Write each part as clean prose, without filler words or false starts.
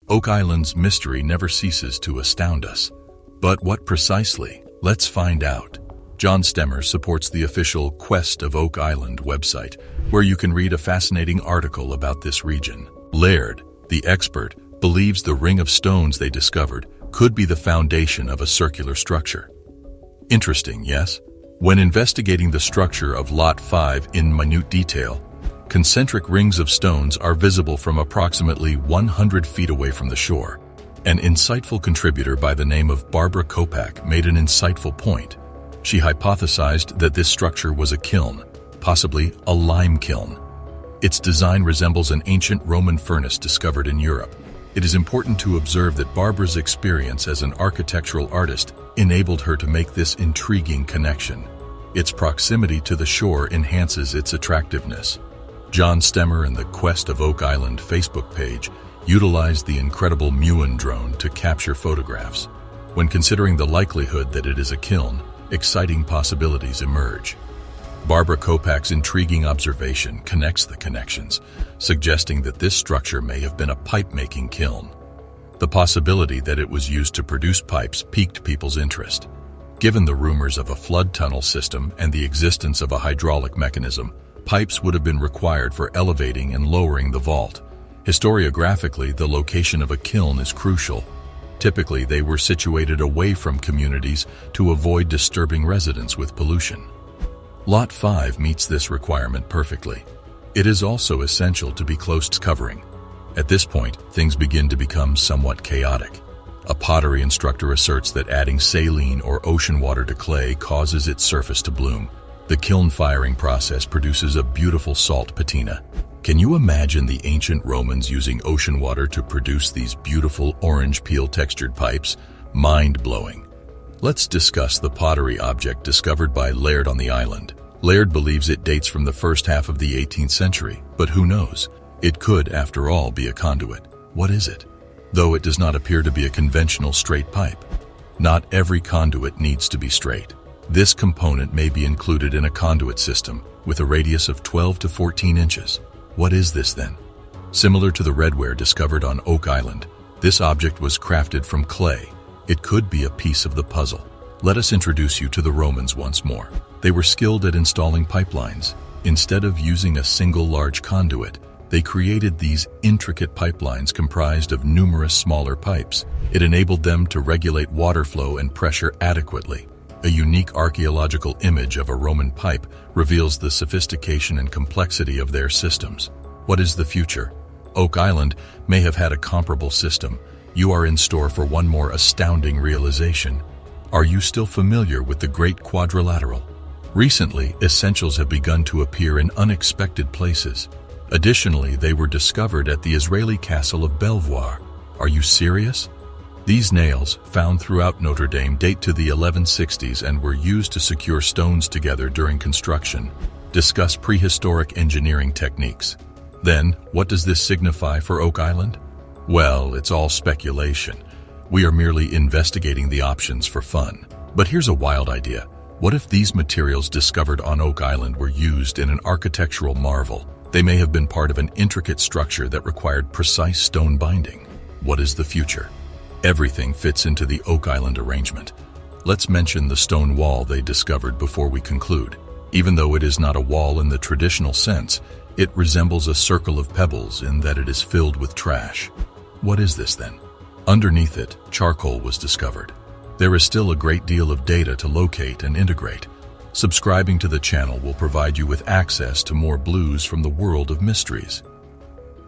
Oak Island's mystery never ceases to astound us. But what precisely? Let's find out. John Stemmer supports the official Quest of Oak Island website, where you can read a fascinating article about this region. Laird, the expert, believes the ring of stones they discovered could be the foundation of a circular structure. Interesting, yes? When investigating the structure of Lot 5 in minute detail, concentric rings of stones are visible from approximately 100 feet away from the shore. An insightful contributor by the name of Barbara Kopak made an insightful point. She hypothesized that this structure was a kiln, possibly a lime kiln. Its design resembles an ancient Roman furnace discovered in Europe. It is important to observe that Barbara's experience as an architectural artist enabled her to make this intriguing connection. Its proximity to the shore enhances its attractiveness. John Stemmer and the Quest of Oak Island Facebook page utilized the incredible Muon drone to capture photographs. When considering the likelihood that it is a kiln, exciting possibilities emerge. Barbara Kopak's intriguing observation connects the connections, suggesting that this structure may have been a pipe-making kiln. The possibility that it was used to produce pipes piqued people's interest. Given the rumors of a flood tunnel system and the existence of a hydraulic mechanism, pipes would have been required for elevating and lowering the vault. Historiographically, the location of a kiln is crucial. Typically, they were situated away from communities to avoid disturbing residents with pollution. Lot 5 meets this requirement perfectly. It is also essential to be close to covering. At this point, things begin to become somewhat chaotic. A pottery instructor asserts that adding saline or ocean water to clay causes its surface to bloom. The kiln firing process produces a beautiful salt patina. Can you imagine the ancient Romans using ocean water to produce these beautiful orange peel textured pipes? Mind-blowing. Let's discuss the pottery object discovered by Laird on the island. Laird believes it dates from the first half of the 18th century, but who knows? It could, after all, be a conduit. What is it? Though it does not appear to be a conventional straight pipe. Not every conduit needs to be straight. This component may be included in a conduit system with a radius of 12 to 14 inches. What is this then? Similar to the redware discovered on Oak Island, this object was crafted from clay. It could be a piece of the puzzle. Let us introduce you to the Romans once more. They were skilled at installing pipelines. Instead of using a single large conduit, they created these intricate pipelines comprised of numerous smaller pipes. It enabled them to regulate water flow and pressure adequately. A unique archaeological image of a Roman pipe reveals the sophistication and complexity of their systems. What is the future? Oak Island may have had a comparable system. You are in store for one more astounding realization. Are you still familiar with the Great Quadrilateral? Recently, essentials have begun to appear in unexpected places. Additionally, they were discovered at the Israeli castle of Belvoir. Are you serious? These nails, found throughout Notre Dame, date to the 1160s and were used to secure stones together during construction. Discuss prehistoric engineering techniques. Then, what does this signify for Oak Island? Well, it's all speculation. We are merely investigating the options for fun. But here's a wild idea. What if these materials discovered on Oak Island were used in an architectural marvel? They may have been part of an intricate structure that required precise stone binding. What is the future? Everything fits into the Oak Island arrangement. Let's mention the stone wall they discovered before we conclude. Even though it is not a wall in the traditional sense, it resembles a circle of pebbles in that it is filled with trash. What is this then? Underneath it, charcoal was discovered. There is still a great deal of data to locate and integrate. Subscribing to the channel will provide you with access to more blues from the world of mysteries.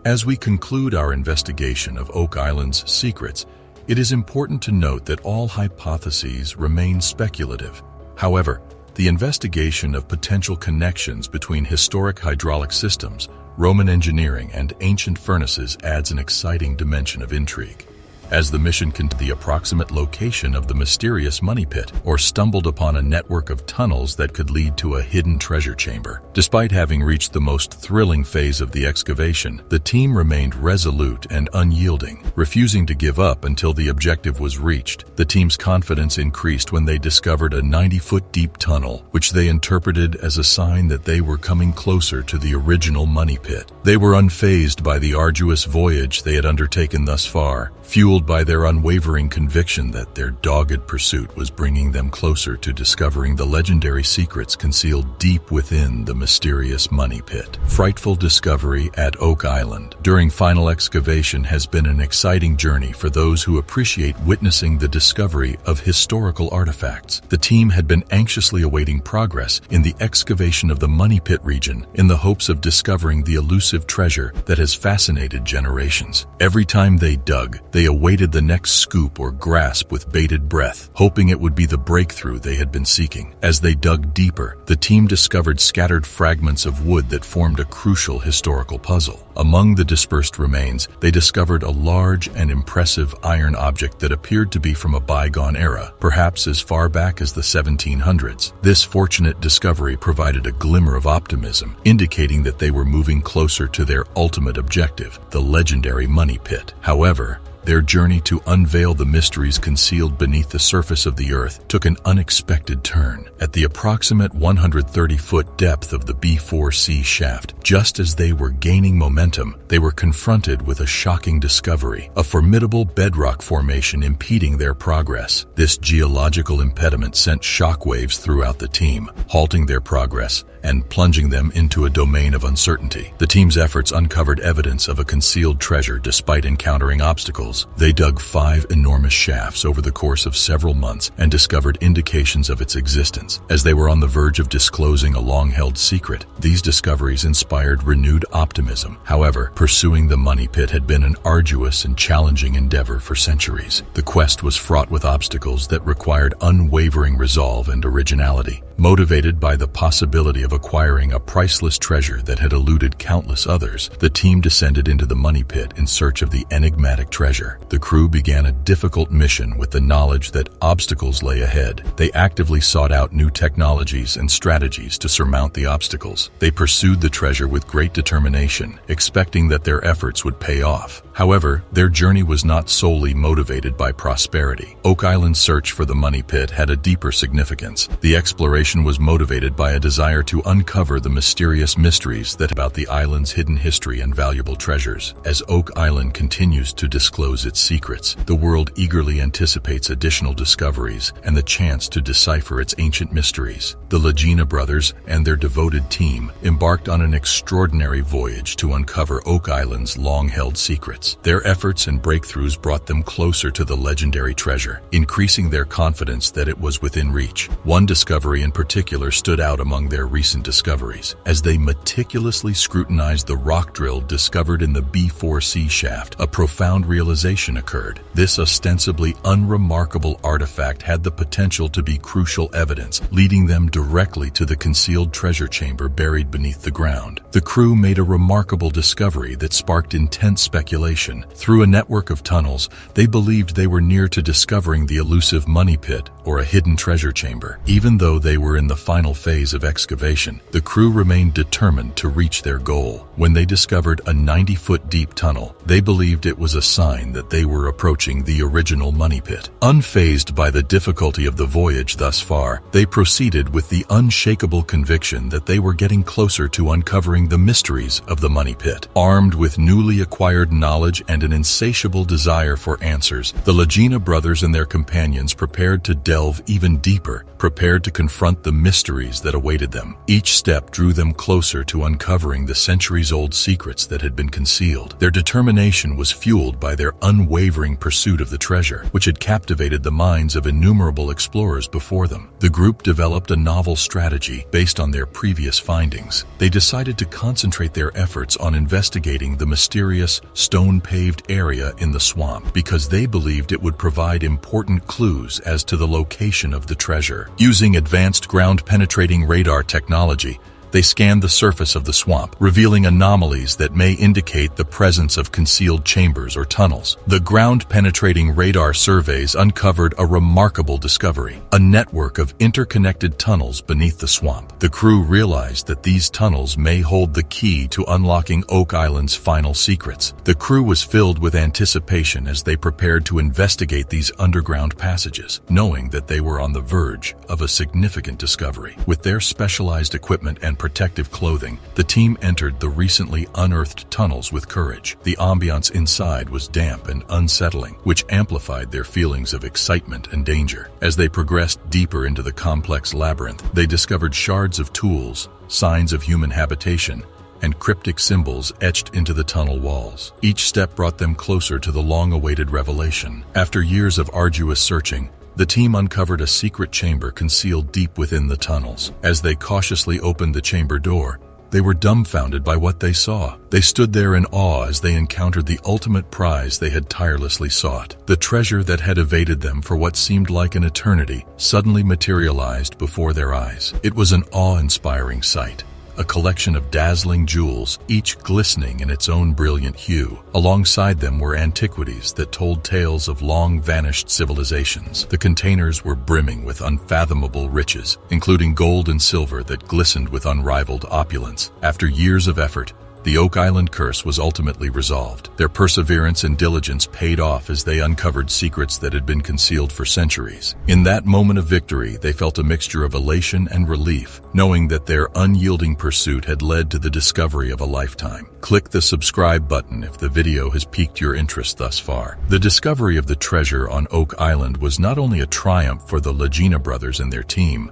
As we conclude our investigation of Oak Island's secrets, it is important to note that all hypotheses remain speculative. However, the investigation of potential connections between historic hydraulic systems, Roman engineering, and ancient furnaces adds an exciting dimension of intrigue. as the mission continued the approximate location of the mysterious money pit, or stumbled upon a network of tunnels that could lead to a hidden treasure chamber. Despite having reached the most thrilling phase of the excavation, the team remained resolute and unyielding, refusing to give up until the objective was reached. The team's confidence increased when they discovered a 90-foot deep tunnel, which they interpreted as a sign that they were coming closer to the original money pit. They were unfazed by the arduous voyage they had undertaken thus far, fueled by their unwavering conviction that their dogged pursuit was bringing them closer to discovering the legendary secrets concealed deep within the mysterious money pit. Frightful discovery at Oak Island during final excavation has been an exciting journey for those who appreciate witnessing the discovery of historical artifacts. The team had been anxiously awaiting progress in the excavation of the money pit region in the hopes of discovering the elusive treasure that has fascinated generations. Every time they dug, they awaited the next scoop or grasp with bated breath, hoping it would be the breakthrough they had been seeking. As they dug deeper, the team discovered scattered fragments of wood that formed a crucial historical puzzle. Among the dispersed remains, they discovered a large and impressive iron object that appeared to be from a bygone era, perhaps as far back as the 1700s. This fortunate discovery provided a glimmer of optimism, indicating that they were moving closer to their ultimate objective, the legendary money pit. However, their journey to unveil the mysteries concealed beneath the surface of the earth took an unexpected turn. At the approximate 130-foot depth of the B4C shaft, just as they were gaining momentum, they were confronted with a shocking discovery, a formidable bedrock formation impeding their progress. This geological impediment sent shockwaves throughout the team, halting their progress and plunging them into a domain of uncertainty. The team's efforts uncovered evidence of a concealed treasure despite encountering obstacles. They dug 5 enormous shafts over the course of several months and discovered indications of its existence. As they were on the verge of disclosing a long-held secret, these discoveries inspired renewed optimism. However, pursuing the money pit had been an arduous and challenging endeavor for centuries. The quest was fraught with obstacles that required unwavering resolve and originality. Motivated by the possibility of acquiring a priceless treasure that had eluded countless others, the team descended into the money pit in search of the enigmatic treasure. The crew began a difficult mission with the knowledge that obstacles lay ahead. They actively sought out new technologies and strategies to surmount the obstacles. They pursued the treasure with great determination, expecting that their efforts would pay off. However, their journey was not solely motivated by prosperity. Oak Island's search for the money pit had a deeper significance. The exploration was motivated by a desire to uncover the mysterious mysteries that about the island's hidden history and valuable treasures. As Oak Island continues to disclose its secrets, the world eagerly anticipates additional discoveries and the chance to decipher its ancient mysteries. The Lagena brothers and their devoted team embarked on an extraordinary voyage to uncover Oak Island's long-held secrets. Their efforts and breakthroughs brought them closer to the legendary treasure, increasing their confidence that it was within reach. One discovery in particular stood out among their recent discoveries. As they meticulously scrutinized the rock drill discovered in the B4C shaft, a profound realization occurred. This ostensibly unremarkable artifact had the potential to be crucial evidence, leading them directly to the concealed treasure chamber buried beneath the ground. The crew made a remarkable discovery that sparked intense speculation. Through a network of tunnels, they believed they were near to discovering the elusive money pit or a hidden treasure chamber. Even though they were in the final phase of excavation, the crew remained determined to reach their goal. When they discovered a 90-foot deep tunnel, they believed it was a sign that they were approaching the original money pit. Unfazed by the difficulty of the voyage thus far, they proceeded with the unshakable conviction that they were getting closer to uncovering the mysteries of the money pit. Armed with newly acquired knowledge and an insatiable desire for answers, the Lagena brothers and their companions prepared to delve even deeper, prepared to confront the mysteries that awaited them. Each step drew them closer to uncovering the centuries-old secrets that had been concealed. Their determination was fueled by their unwavering pursuit of the treasure, which had captivated the minds of innumerable explorers before them. The group developed a novel strategy based on their previous findings. They decided to concentrate their efforts on investigating the mysterious stone-paved area in the swamp because they believed it would provide important clues as to the location of the treasure. Using advanced ground-penetrating radar technology, They scanned the surface of the swamp, revealing anomalies that may indicate the presence of concealed chambers or tunnels. The ground-penetrating radar surveys uncovered a remarkable discovery: a network of interconnected tunnels beneath the swamp. The crew realized that these tunnels may hold the key to unlocking Oak Island's final secrets. The crew was filled with anticipation as they prepared to investigate these underground passages, knowing that they were on the verge of a significant discovery. With their specialized equipment and protective clothing, the team entered the recently unearthed tunnels with courage. The ambiance inside was damp and unsettling, which amplified their feelings of excitement and danger. As they progressed deeper into the complex labyrinth, they discovered shards of tools, signs of human habitation, and cryptic symbols etched into the tunnel walls. Each step brought them closer to the long-awaited revelation. After years of arduous searching, the team uncovered a secret chamber concealed deep within the tunnels. As they cautiously opened the chamber door, they were dumbfounded by what they saw. They stood there in awe as they encountered the ultimate prize they had tirelessly sought. The treasure that had evaded them for what seemed like an eternity suddenly materialized before their eyes. It was an awe-inspiring sight. A collection of dazzling jewels, each glistening in its own brilliant hue. Alongside them were antiquities that told tales of long-vanished civilizations. The containers were brimming with unfathomable riches, including gold and silver that glistened with unrivaled opulence. After years of effort, the Oak Island curse was ultimately resolved. Their perseverance and diligence paid off as they uncovered secrets that had been concealed for centuries. In that moment of victory, they felt a mixture of elation and relief, knowing that their unyielding pursuit had led to the discovery of a lifetime. Click the subscribe button if the video has piqued your interest thus far. The discovery of the treasure on Oak Island was not only a triumph for the Lagena brothers and their team,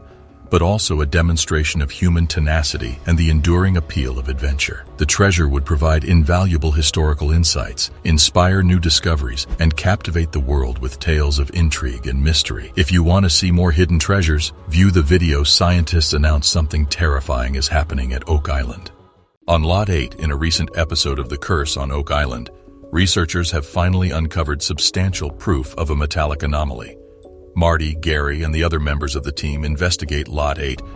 but also a demonstration of human tenacity and the enduring appeal of adventure. The treasure would provide invaluable historical insights, inspire new discoveries, and captivate the world with tales of intrigue and mystery. If you want to see more hidden treasures, view the video. Scientists announce something terrifying is happening at Oak Island. On Lot 8, in a recent episode of The Curse on Oak Island, researchers have finally uncovered substantial proof of a metallic anomaly. Marty, Gary, and the other members of the team investigate Lot 8,